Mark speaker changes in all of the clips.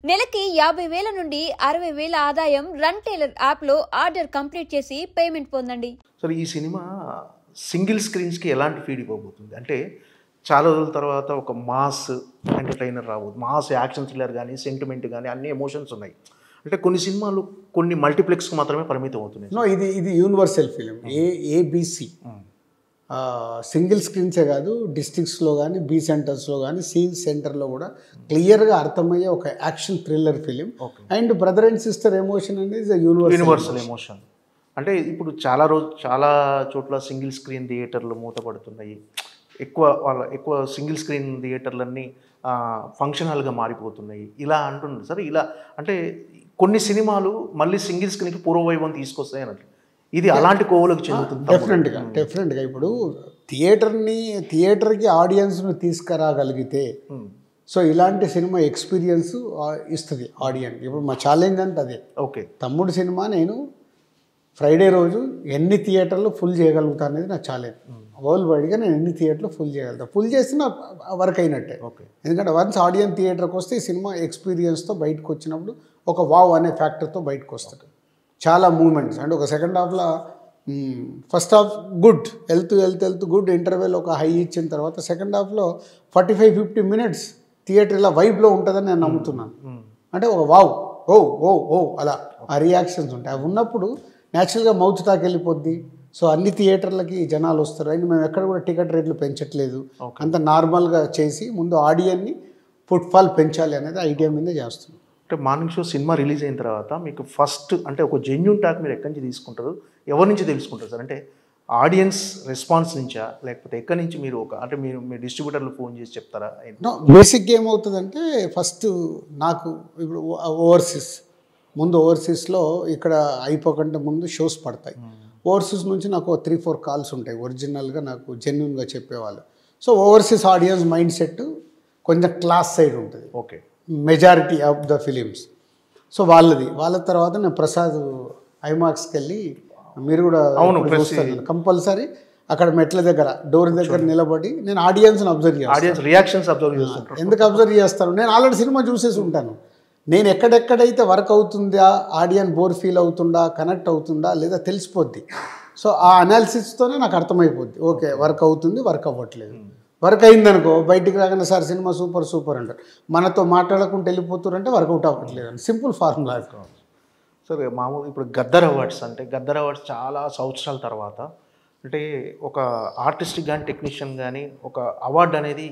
Speaker 1: నెలకి 50,000 నుండి 60,000 ఆదాయం రన్ టైలర్ యాప్లో ఆర్డర్ కంప్లీట్ చేసి పేమెంట్ పొందండి.
Speaker 2: సో ఈ సినిమా సింగిల్ స్క్రీన్స్కి ఎలాంటి ఫీడ్ ఇవ్వబోతుంది అంటే చాలా రోజుల తర్వాత ఒక మాస్ ఎంటర్టైనర్ రాబోతుంది. మాస్ యాక్షన్ థ్రిల్లర్ కానీ సెంటిమెంట్ కానీ అన్ని ఎమోషన్స్ ఉన్నాయి. అంటే కొన్ని సినిమాలు కొన్ని మల్టీప్లెక్స్కి మాత్రమే పరిమితం అవుతున్నాయి.
Speaker 3: నో, ఇది యూనివర్సల్ ఫిలిం. ఏబిసి సింగిల్ స్క్రీన్సే కాదు, డిస్ట్రిక్ట్స్లో కానీ, బి సెంటర్స్లో కానీ, సి సెంటర్లో కూడా క్లియర్గా అర్థమయ్యే ఒక action thriller film. And brother and sister emotion అనేది
Speaker 2: యూనివర్సల్ ఎమోషన్. అంటే ఇప్పుడు చాలా చోట్ల సింగిల్ స్క్రీన్ థియేటర్లు మూతపడుతున్నాయి. ఎక్కువ సింగిల్ స్క్రీన్ థియేటర్లన్నీ ఫంక్షన్ హాల్గా మారిపోతున్నాయి. ఇలా అంటున్నారు సార్. ఇలా అంటే కొన్ని సినిమాలు మళ్ళీ సింగిల్ స్క్రీన్కి పూర్వవైభవం తీసుకొస్తాయి అన్నట్లు. ఇది అలాంటి కోవలకు చెందుతుంది.
Speaker 3: డెఫినెట్గా ఇప్పుడు థియేటర్కి ఆడియన్స్ను తీసుకురాగలిగితే సో ఇలాంటి సినిమా ఎక్స్పీరియన్స్ ఇస్తుంది ఆడియన్స్. ఇప్పుడు మా ఛాలెంజ్ అంటే అదే.
Speaker 2: ఓకే,
Speaker 3: తమ్ముడు సినిమా నేను ఫ్రైడే రోజు ఎన్ని థియేటర్లు ఫుల్ చేయగలుగుతా అనేది నా ఛాలెంజ్. వరల్డ్ వైడ్గా నేను ఎన్ని థియేటర్లు ఫుల్ చేయగలుగుతా. ఫుల్ చేస్తే నా వర్క్ అయినట్టే.
Speaker 2: ఓకే,
Speaker 3: ఎందుకంటే వన్స్ ఆడియన్స్ థియేటర్కి వస్తే ఈ సినిమా ఎక్స్పీరియన్స్తో బయటకు వచ్చినప్పుడు ఒక వావ్ అనే ఫ్యాక్టర్తో బయటకు వస్తాడు. చాలా మూమెంట్స్ అంటే ఒక సెకండ్ హాఫ్లో ఫస్ట్ హాఫ్ గుడ్ వెళ్తూ గుడ్ ఇంటర్వెల్ ఒక హై ఇచ్చిన తర్వాత సెకండ్ హాఫ్లో 45-50 మినిట్స్ థియేటర్ ఇలా వైబ్లో ఉంటుందని నేను నమ్ముతున్నాను. అంటే ఒక వావ్ ఓ ఓ ఓ అలా ఆ రియాక్షన్స్ ఉంటాయి. అవి ఉన్నప్పుడు న్యాచురల్గా మౌత్ టాక్ వెళ్ళిపోద్ది. సో అన్ని థియేటర్లకి జనాలు వస్తారు. అండ్ మేము ఎక్కడ కూడా టికెట్ రేట్లు పెంచట్లేదు. అంత నార్మల్గా చేసి ముందు ఆడియన్ని ఫుట్ఫాల్ పెంచాలి అనేది ఐడియా మీదే చేస్తున్నాం.
Speaker 2: అంటే మార్నింగ్ షో సినిమా రిలీజ్ అయిన తర్వాత మీకు ఫస్ట్ అంటే ఒక జెన్యూన్ టాక్ మీరు ఎక్కడి నుంచి తీసుకుంటారు, ఎవరి నుంచి తెలుసుకుంటారు సార్? అంటే ఆడియన్స్ రెస్పాన్స్ నుంచా, లేకపోతే ఎక్కడి నుంచి మీరు అంటే మీరు మీ డిస్ట్రిబ్యూటర్లు ఫోన్ చేసి చెప్తారా?
Speaker 3: బేసిక్గా ఏమవుతుందంటే ఫస్ట్ నాకు ఇప్పుడు ఓవర్సీస్లో ఇక్కడ అయిపోకంటే ముందు షోస్ పడతాయి. ఓవర్సీస్ నుంచి నాకు 3-4 కాల్స్ ఉంటాయి ఒరిజినల్గా నాకు జెన్యూన్గా చెప్పేవాళ్ళు. So overseas audience mind set కొంచెం క్లాస్ సైడ్ ఉంటుంది.
Speaker 2: Okay,
Speaker 3: majority of the films. So వాళ్ళ తర్వాత నేను ప్రసాద్ ఐమాక్స్కి వెళ్ళి మీరు కూడా కంపల్సరీ అక్కడ మెట్ల దగ్గర డోర్ దగ్గర నిలబడి నేను ఆడియన్స్ని అబ్జర్వ్ చేస్తాను. ఎందుకు అబ్జర్వ్ చేస్తాను? నేను ఆల్రెడీ సినిమా చూసేసి ఉంటాను. నేను ఎక్కడెక్కడైతే వర్క్ అవుతుందా, ఆడియన్స్ బోర్ ఫీల్ అవుతుందా, కనెక్ట్ అవుతుందా లేదా తెలిసిపోద్ది. సో ఆ అనాలిసిస్తోనే నాకు అర్థమైపోద్ది. ఓకే, వర్క్ అవుతుంది, వర్క్ అవ్వట్లేదు. వర్క్ అయిందనుకో బయటికి రాగానే సార్ సినిమా సూపర్ అంటారు. మనతో మాట్లాడకుండా వెళ్ళిపోతారంటే వర్కౌట్ అవ్వట్లేదు అని సింపుల్ ఫార్ములా.
Speaker 2: సార్ మామూలు ఇప్పుడు గద్దర్ అవార్డ్స్ చాలా సంవత్సరాల తర్వాత అంటే ఒక ఆర్టిస్ట్కి కానీ టెక్నీషియన్ కానీ ఒక అవార్డు అనేది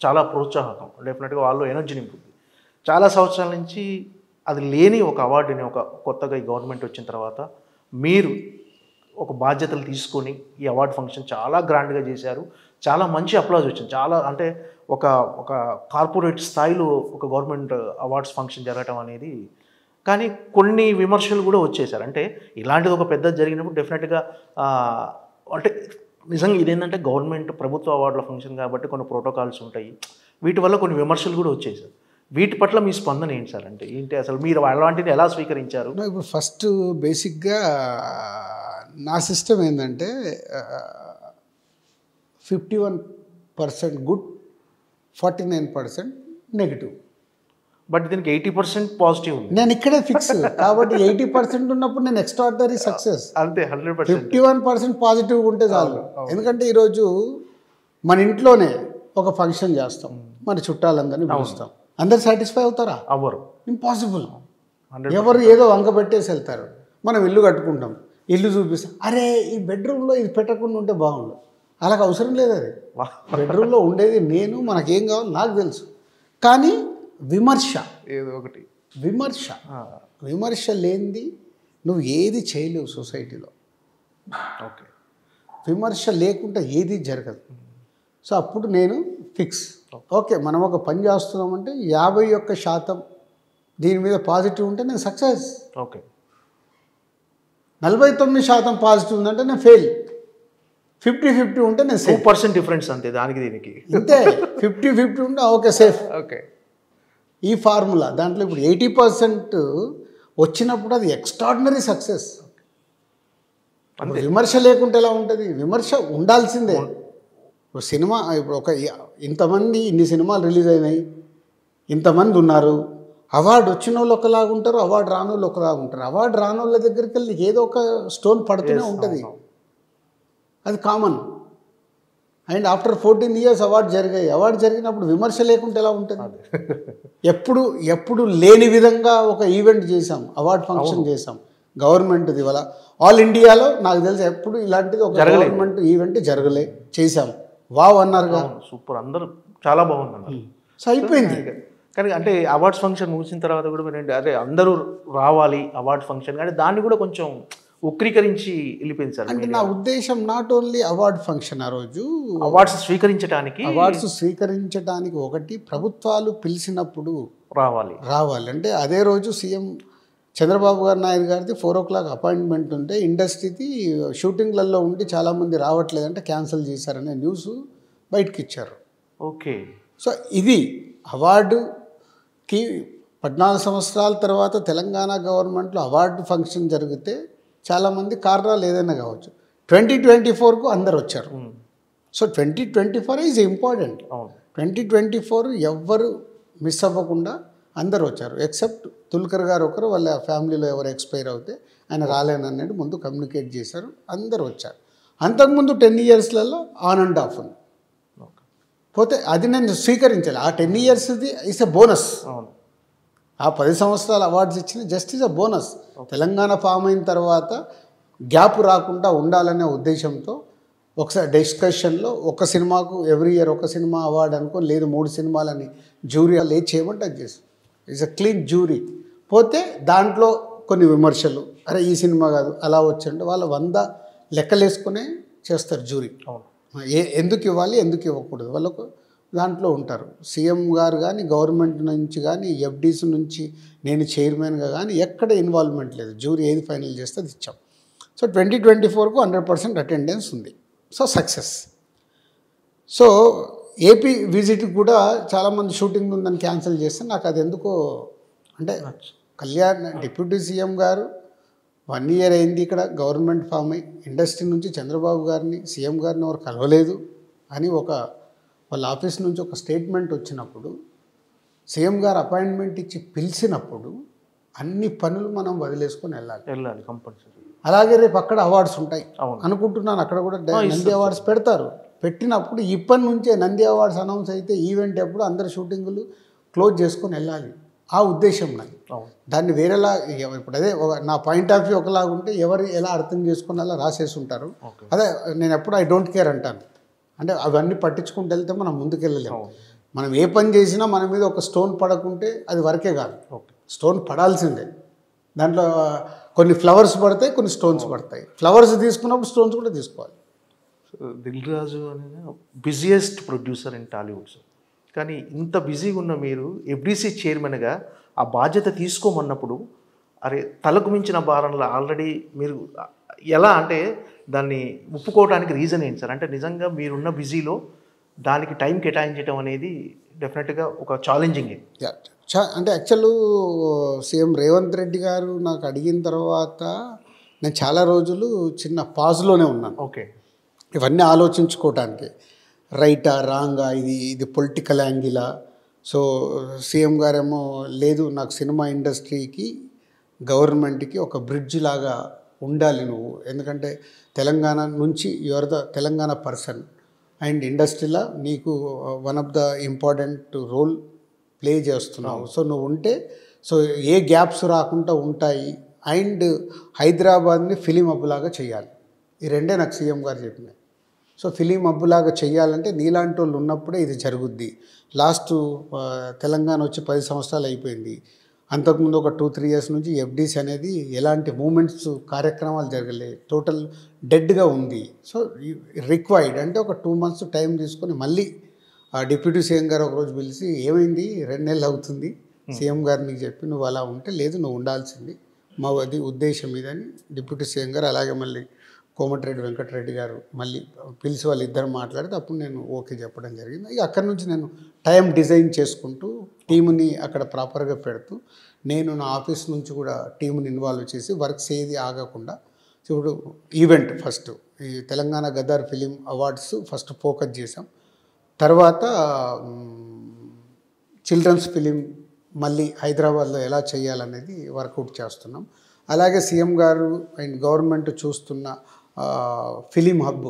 Speaker 2: చాలా ప్రోత్సాహకం. డెఫినెట్గా వాళ్ళు ఎనర్జీ నింపుతుంది. చాలా సంవత్సరాల నుంచి అది లేని ఒక అవార్డుని ఒక కొత్తగా ఈ గవర్నమెంట్ వచ్చిన తర్వాత మీరు ఒక బాధ్యతలు తీసుకొని ఈ అవార్డు ఫంక్షన్ చాలా గ్రాండ్గా చేశారు. చాలా మంచి అప్లాజ్ వచ్చింది. చాలా అంటే ఒక కార్పొరేట్ స్థాయిలో ఒక గవర్నమెంట్ అవార్డ్స్ ఫంక్షన్ జరగటం అనేది. కానీ కొన్ని విమర్శలు కూడా వచ్చేసారు. అంటే ఇలాంటిది ఒక పెద్ద జరిగినప్పుడు డెఫినెట్గా అంటే నిజంగా ఇదేంటంటే గవర్నమెంట్ ప్రభుత్వ అవార్డుల ఫంక్షన్ కాబట్టి కొన్ని ప్రోటోకాల్స్ ఉంటాయి. వీటి వల్ల కొన్ని విమర్శలు కూడా వచ్చేసారు. వీటి పట్ల మీ స్పందన ఏంటి సార్? అంటే ఏంటి అసలు మీరు అలాంటిది ఎలా స్వీకరించారు?
Speaker 3: ఇప్పుడు ఫస్ట్ బేసిక్గా నా సిస్టమ్ ఏంటంటే 51% గుడ్, 49% నెగిటివ్.
Speaker 2: బట్ దీనికి 80% పాజిటివ్ ఉంది.
Speaker 3: నేను ఇక్కడే ఫిక్స్ కాబట్టి 80% ఉన్నప్పుడు నేను ఎక్స్ట్రాడినరీ సక్సెస్.
Speaker 2: అంతే 100%.
Speaker 3: 51% పాజిటివ్గా ఉంటే చాలు. ఎందుకంటే ఈరోజు మన ఇంట్లోనే ఒక ఫంక్షన్ చేస్తాం, మన చుట్టాలందరినీ పిలుస్తాం. అందరు సాటిస్ఫై అవుతారా?
Speaker 2: అవ్వరు.
Speaker 3: ఇంపాసిబుల్. ఎవరు ఏదో వంక పెట్టేసి వెళ్తారు. మనం ఇల్లు కట్టుకుంటాం, ఇల్లు చూపిస్తాం, అరే ఈ బెడ్రూమ్లో ఇది పెట్టకుండా ఉంటే బాగుండు. అలాగ అవసరం లేదు. అది బెడ్రూమ్లో ఉండేది నేను, మనకేం కావాలో నాకు తెలుసు. కానీ
Speaker 2: ఏదో ఒకటి
Speaker 3: విమర్శ లేనిది నువ్వు ఏది చేయలేవు సొసైటీలో.
Speaker 2: ఓకే,
Speaker 3: విమర్శ లేకుండా ఏది జరగదు. సో అప్పుడు నేను ఫిక్స్. ఓకే, మనం ఒక పని చేస్తున్నామంటే 51% దీని మీద పాజిటివ్ ఉంటే నేను సక్సెస్.
Speaker 2: ఓకే,
Speaker 3: 49% పాజిటివ్ ఉందంటే నేను ఫెయిల్. 50-50 ఉంటే నేను
Speaker 2: 2% డిఫరెన్స్ అంతే దానికి దీనికి.
Speaker 3: అంతే 50-50 ఉంటే ఓకే సేఫ్.
Speaker 2: ఓకే,
Speaker 3: ఈ ఫార్ములా దాంట్లో ఇప్పుడు 80% వచ్చినప్పుడు అది ఎక్స్ట్రాడినరీ సక్సెస్. విమర్శ లేకుంటే ఎలా ఉంటుంది? విమర్శ ఉండాల్సిందే. ఇప్పుడు సినిమా ఇప్పుడు ఇన్ని సినిమాలు రిలీజ్ అయినాయి, ఇంతమంది ఉన్నారు, అవార్డు వచ్చిన వాళ్ళు ఒకలాగా ఉంటారు, అవార్డు రాని వాళ్ళు ఒకలాగా ఉంటారు. అవార్డు రాని వాళ్ళ దగ్గరికి వెళ్ళి ఏదో ఒక స్టోన్ పడుతూనే ఉంటుంది, అది common. And after 14 years award జరిగాయి. అవార్డు జరిగినప్పుడు విమర్శ లేకుంటే ఎలా ఉంటుంది? ఎప్పుడు లేని విధంగా ఒక ఈవెంట్ చేసాం, అవార్డు ఫంక్షన్ చేసాం గవర్నమెంట్ది. ఇవాళ ఆల్ ఇండియాలో నాకు తెలిసి ఎప్పుడు ఇలాంటిది ఒక గవర్నమెంట్ ఈవెంట్ జరగలే, చేసాం. వావ్ అన్నారుగా,
Speaker 2: సూపర్, అందరూ చాలా బాగుంది అన్నారు.
Speaker 3: సో అయిపోయింది.
Speaker 2: కానీ అంటే అవార్డ్స్ ఫంక్షన్ ముగిసిన తర్వాత కూడా మీరు అదే అందరూ రావాలి అవార్డ్ ఫంక్షన్, కానీ దాన్ని కూడా కొంచెం వక్రీకరించి వెళ్ళిపోయింది సార్.
Speaker 3: అంటే నా ఉద్దేశం నాట్ ఓన్లీ అవార్డ్ ఫంక్షన్, ఆ రోజు
Speaker 2: అవార్డ్స్ స్వీకరించడానికి ఒకటి ప్రభుత్వాలు పిలిచినప్పుడు రావాలి. అంటే అదే రోజు సీఎం చంద్రబాబు నాయుడు గారిది 4 o'clock అపాయింట్మెంట్ ఉంటే ఇండస్ట్రీది షూటింగ్లలో ఉండి చాలామంది రావట్లేదంటే క్యాన్సిల్ చేశారనే న్యూస్ బయటకి ఇచ్చారు. ఓకే.
Speaker 3: సో ఇది అవార్డుకి 14 సంవత్సరాల తర్వాత తెలంగాణ గవర్నమెంట్లో అవార్డు ఫంక్షన్ జరిగితే చాలామంది కారణాలు ఏదైనా కావచ్చు. 2024కు అందరు వచ్చారు. So 2024 is important. 2024 ఎవ్వరు మిస్ అవ్వకుండా అందరు వచ్చారు, ఎక్సెప్ట్ తుల్కర్ గారు ఒకరు, వాళ్ళ ఫ్యామిలీలో ఎవరు ఎక్స్పైర్ అవుతే ఆయన రాలేననేది ముందు కమ్యూనికేట్ చేశారు, అందరు వచ్చారు. అంతకుముందు 10 yearsలలో ఆన్ అండ్ ఆఫ్ ఉంది. పోతే అది నేను స్వీకరించాలి. ఆ 10 yearsది ఇస్ ఎ బోనస్. ఆ 10 సంవత్సరాల అవార్డ్స్ ఇచ్చిన just is a bonus. Telangana form అయిన తర్వాత గ్యాప్ రాకుండా ఉండాలనే ఉద్దేశంతో ఒకసారి డిస్కషన్లో ఒక సినిమాకు ఎవ్రీ ఇయర్ ఒక సినిమా అవార్డు అనుకో, లేదు 3 సినిమాలని జ్యూరీ లేట్ చేయమంటే అది చేస్తాం. It's a clean jury. పోతే దాంట్లో కొన్ని విమర్శలు, అరే ఈ సినిమా కాదు అలా వచ్చండి, వాళ్ళు 100 లెక్కలేసుకునే చేస్తారు జ్యూరీ. ఎందుకు ఇవ్వాలి ఎందుకు ఇవ్వకూడదు వాళ్ళకు దాంట్లో ఉంటారు. సీఎం గారు కానీ గవర్నమెంట్ నుంచి కానీ ఎఫ్డీస్ నుంచి నేను చైర్మన్గా కానీ ఎక్కడ ఇన్వాల్వ్మెంట్ లేదు. జ్యూరీ ఏది ఫైనల్ చేస్తే అది ఇచ్చాం. సో 2024కు 100% అటెండెన్స్ ఉంది. So success. So AP visit కూడా చాలామంది షూటింగ్ ఉందని క్యాన్సిల్ చేస్తే నాకు అది ఎందుకో అంటే డిప్యూటీ సీఎం గారు 1 year అయింది ఇక్కడ గవర్నమెంట్ ఫామ్ అయ్యి, ఇండస్ట్రీ నుంచి చంద్రబాబు గారిని సీఎం గారిని ఎవరు కలవలేదు అని వాళ్ళ ఆఫీస్ నుంచి ఒక స్టేట్మెంట్ వచ్చినప్పుడు, సీఎం గారు అపాయింట్మెంట్ ఇచ్చి పిలిచినప్పుడు అన్ని పనులు మనం వదిలేసుకొని వెళ్ళాలి కంపల్సరీ. అలాగే రేపు అక్కడ అవార్డ్స్ ఉంటాయి అనుకుంటున్నాను, అక్కడ కూడా నంది అవార్డ్స్ పెడతారు. పెట్టినప్పుడు ఇప్పటి నుంచే నంది అవార్డ్స్ అనౌన్స్ అయితే ఈవెంట్ ఎప్పుడు అందరు షూటింగులు క్లోజ్ చేసుకొని వెళ్ళాలి. ఆ ఉద్దేశం నాది. దాన్ని వేరేలా ఇప్పుడు అదే నా పాయింట్ ఆఫ్ వ్యూ ఒకలాగా ఉంటే ఎవరు ఎలా అర్థం చేసుకుని అలా రాసేసి ఉంటారు. అదే నేను ఎప్పుడు ఐ డోంట్ కేర్ అంటాను. అంటే అవన్నీ పట్టించుకుంటూ వెళ్తే మనం ముందుకెళ్ళలేము. మనం ఏ పని చేసినా మన మీద ఒక స్టోన్ పడకుంటే అది వరకే కాదు, స్టోన్ పడాల్సిందే. దాంట్లో కొన్ని ఫ్లవర్స్ పడతాయి, కొన్ని స్టోన్స్ పడతాయి. ఫ్లవర్స్ తీసుకున్నప్పుడు స్టోన్స్ కూడా తీసుకోవాలి.
Speaker 2: దిల్ రాజు అనేది busiest producer in Tollywood sir. కానీ ఇంత బిజీగా ఉన్న మీరు ఎఫ్డీసీ చైర్మన్గా ఆ బాధ్యత తీసుకోమన్నప్పుడు అరే తలకు మించిన భారంలో ఆల్రెడీ మీరు ఎలా అంటే దాన్ని ఒప్పుకోవడానికి రీజన్ ఏంటి సార్? అంటే నిజంగా మీరున్న బిజీలో దానికి టైం కేటాయించడం అనేది డెఫినెట్గా ఒక ఛాలెంజింగ్.
Speaker 3: అంటే యాక్చువల్ సీఎం రేవంత్ రెడ్డి గారు నాకు అడిగిన తర్వాత నేను చాలా రోజులు చిన్న పాజ్లోనే ఉన్నాను.
Speaker 2: ఓకే.
Speaker 3: ఇవన్నీ ఆలోచించుకోవటానికి రైటా రాంగా, ఇది పొలిటికల్ యాంగిలా. సో సీఎం గారేమో లేదు నాకు సినిమా ఇండస్ట్రీకి గవర్నమెంట్కి ఒక బ్రిడ్జ్ లాగా ఉండాలి నువ్వు, ఎందుకంటే తెలంగాణ నుంచి your the Telangana person and ఇండస్ట్రీలో నీకు one of the important role play చేస్తున్నావు. సో నువ్వు ఉంటే సో ఏ గ్యాప్స్ రాకుండా ఉంటాయి. అండ్ హైదరాబాద్ని ఫిలిం హబ్లాగా చేయాలి. ఈ రెండే నాకు సీఎం గారు చెప్పినాయి. సో ఫిలిం హబ్లాగా చేయాలంటే నీలాంటి వాళ్ళు ఉన్నప్పుడే ఇది జరుగుద్ది. లాస్ట్ తెలంగాణ వచ్చి 10 సంవత్సరాలు అయిపోయింది. అంతకుముందు ఒక 2-3 years నుంచి ఎఫ్డీసీ అనేది ఎలాంటి మూమెంట్స్ కార్యక్రమాలు జరగలేదు, టోటల్ డెడ్గా ఉంది. సో రిక్వైర్డ్ అంటే ఒక 2 months టైం తీసుకొని మళ్ళీ డిప్యూటీ సీఎం గారు ఒకరోజు పిలిచి ఏమైంది 2 నెలలు అవుతుంది సీఎం గారు నీకు చెప్పి నువ్వు అలా ఉంటే లేదు నువ్వు ఉండాల్సింది మా అది ఉద్దేశం ఇదని డిప్యూటీ సీఎం గారు అలాగే మళ్ళీ కోమటిరెడ్డి వెంకటరెడ్డి గారు మళ్ళీ పిలిచి వాళ్ళు ఇద్దరు మాట్లాడితే అప్పుడు నేను ఓకే చెప్పడం జరిగింది. ఇక అక్కడి నుంచి నేను టైం డిజైన్ చేసుకుంటూ టీముని అక్కడ ప్రాపర్గా పెడుతూ నేను నా ఆఫీస్ నుంచి కూడా టీముని ఇన్వాల్వ్ చేసి వర్క్స్ ఏది ఆగకుండా ఇప్పుడు ఈవెంట్ ఫస్ట్ ఈ Telangana Gaddar film awards first focus చేసాం. తర్వాత చిల్డ్రన్స్ ఫిలిం మళ్ళీ హైదరాబాద్లో ఎలా చేయాలనేది వర్కౌట్ చేస్తున్నాం. అలాగే సీఎం గారు అండ్ గవర్నమెంట్ చూస్తున్న ఫిలిం హబ్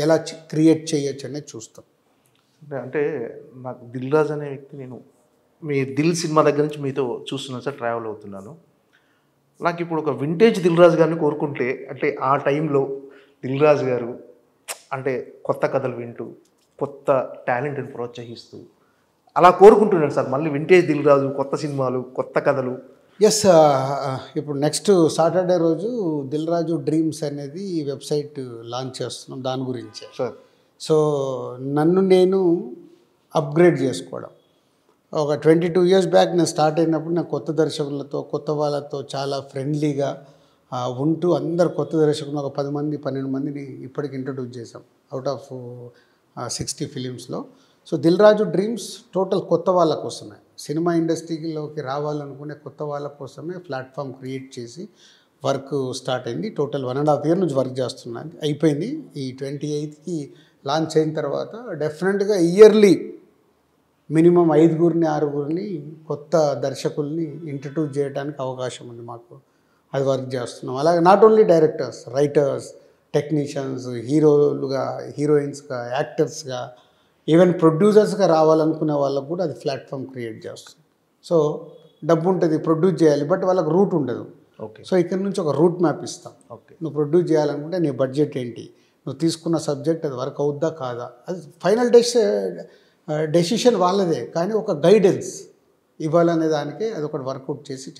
Speaker 3: ఎలా క్రియేట్ చేయొచ్చు అనేది చూస్తాం.
Speaker 2: అంటే నాకు దిల్ రాజు అనే వ్యక్తి, నేను మీ దిల్ సినిమా దగ్గర నుంచి మీతో చూస్తున్నాను సార్, ట్రావెల్ అవుతున్నాను. నాకు ఇప్పుడు ఒక వింటేజ్ దిల్ రాజు గారిని కోరుకుంటే, అంటే ఆ టైంలో దిల్ రాజు గారు అంటే కొత్త కథలు వింటూ కొత్త టాలెంట్ని ప్రోత్సహిస్తూ అలా కోరుకుంటున్నాను సార్. మళ్ళీ వింటేజ్ దిల్ రాజు, కొత్త సినిమాలు, కొత్త కథలు.
Speaker 3: ఎస్, ఇప్పుడు నెక్స్ట్ సాటర్డే రోజు దిల్ రాజు డ్రీమ్స్ అనేది వెబ్సైట్ లాంచ్ చేస్తున్నాం. దాని గురించే
Speaker 2: సార్.
Speaker 3: సో నన్ను నేను అప్గ్రేడ్ చేసుకోవడం. ఒక 22 years బ్యాక్ నేను స్టార్ట్ అయినప్పుడు నాకు కొత్త దర్శకులతో, కొత్త వాళ్ళతో చాలా ఫ్రెండ్లీగా ఉంటూ అందరు కొత్త దర్శకులు ఒక 10 మంది 12 మందిని ఇప్పటికి ఇంట్రడ్యూస్ చేసాం అవుట్ ఆఫ్ 60 ఫిలిమ్స్లో. So Dil Raju dreams total కొత్త వాళ్ళ కోసమే, సినిమా ఇండస్ట్రీలోకి రావాలనుకునే కొత్త వాళ్ళ కోసమే ప్లాట్ఫామ్ క్రియేట్ చేసి వర్క్ స్టార్ట్ అయింది. టోటల్ 1.5 year నుంచి వర్క్ చేస్తున్నాను. అయిపోయింది. ఈ 28th లాంచ్ అయిన తర్వాత డెఫినెట్గా ఇయర్లీ మినిమం 5-6 కొత్త దర్శకుల్ని ఇంట్రడ్యూస్ చేయడానికి అవకాశం ఉంది మాకు. అది వర్క్ చేస్తున్నాం. అలాగే not only directors, writers, technicians, హీరోలుగా, హీరోయిన్స్గా, యాక్టర్స్గా, ఈవెన్ ప్రొడ్యూసర్స్గా రావాలనుకునే వాళ్ళకు కూడా అది ప్లాట్ఫామ్ క్రియేట్ చేస్తుంది. సో డబ్బు ఉంటుంది, ప్రొడ్యూస్ చేయాలి, బట్ వాళ్ళకి రూట్ ఉండదు.
Speaker 2: ఓకే.
Speaker 3: సో ఇక్కడ నుంచి ఒక రూట్ మ్యాప్ ఇస్తాం.
Speaker 2: ఓకే.
Speaker 3: నువ్వు ప్రొడ్యూస్ చేయాలనుకుంటే నీ బడ్జెట్ ఏంటి, నువ్వు తీసుకున్న సబ్జెక్ట్ అది వర్క్ అవుద్దా కాదా, అది ఫైనల్ డెసిషన్ వాళ్ళదే, కానీ ఒక గైడెన్స్ ఇవ్వాలనే దానికే అది ఒకటి వర్కౌట్ చేసి చేస్తాం.